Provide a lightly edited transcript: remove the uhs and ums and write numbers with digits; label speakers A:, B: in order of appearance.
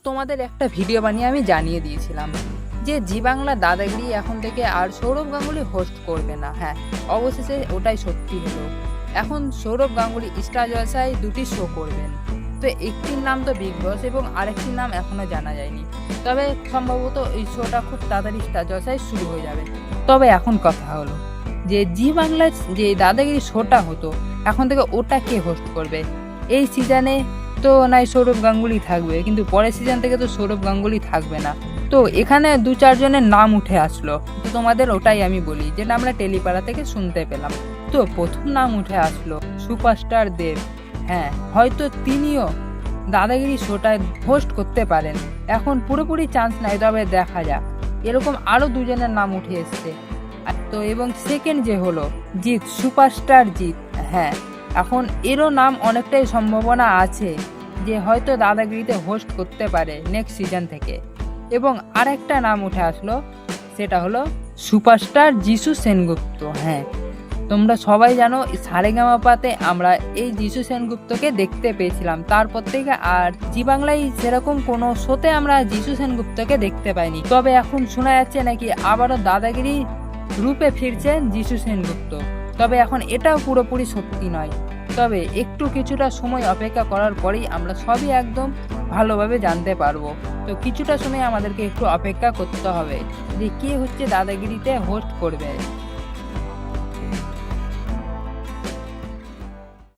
A: তোমাদের একটা ভিডিও বানিয়ে আমি জানিয়ে দিয়েছিলাম যে জি বাংলা দাদাগিরি এখন থেকে আর সৌরভ গাঙ্গুলি হোস্ট করবে না। হ্যাঁ, অবশেষে ওটাই সত্যি হলো। এখন সৌরভ গাঙ্গুলি স্টার জলসায় দুটি শো করবেন। তো একটির নাম তো বিগ বস এবং আরেকটির নাম এখনো জানা যায়নি। তবে সম্ভবত এই শোটা খুব তাড়াতাড়ি স্টার জলসায় শুরু হয়ে যাবে। তবে এখন কথা হলো যে জি বাংলায় যে দাদাগিরি শোটা হতো এখন থেকে ওটা কে হোস্ট করবে। এই সিজনে তো নাই সৌরভ গাঙ্গুলি থাকবে, কিন্তু পরের সিজন থেকে তো সৌরভ গাঙ্গুলি থাকবে না। তো এখানে 2-4 জনের নাম উঠে আসলো। তো তোমাদের ওটাই আমি বলি যেটা আমরা টেলিপাড়া থেকে শুনতে পেলাম। তো প্রথম নাম উঠে আসলো সুপারস্টার দেব। হ্যাঁ, হয়তো তিনিও দাদাগিরি শোটায় হোস্ট করতে পারেন। এখন পুরোপুরি চান্স নাই, তবে দেখা যাক। এরকম আরো 2 জনের নাম উঠে এসছে। তো এবং সেকেন্ড যে হলো জিৎ, সুপারস্টার জিৎ। হ্যাঁ, এখন এরও নাম অনেকটাই সম্ভাবনা আছে যে হয়তো দাদাগিরিতে হোস্ট করতে পারে নেক্সট সিজন থেকে। এবং আরেকটা নাম উঠে আসলো, সেটা হলো সুপারস্টার যিশু সেনগুপ্ত। হ্যাঁ, তোমরা সবাই জানো সারেগামাপাতে আমরা এই যিশু সেনগুপ্তকে দেখতে পেয়েছিলাম। তারপর থেকে আর জি বাংলায় সেরকম কোনো শোতে আমরা যিশু সেনগুপ্তকে দেখতে পাইনি। তবে এখন শোনা যাচ্ছে নাকি আবারও দাদাগিরি রূপে ফিরছেন যিশু সেনগুপ্ত। তবে এখন এটাও পুরোপুরি সত্যি নয়। তবে একটু কিছুটা সময় অপেক্ষা করার পরেই আমরা সবই একদম ভালোভাবে জানতে পারবো। তো কিছুটা সময় আমাদেরকে একটু অপেক্ষা করতে হবে যে কে হচ্ছে দাদাগিরিতে হোস্ট করবে।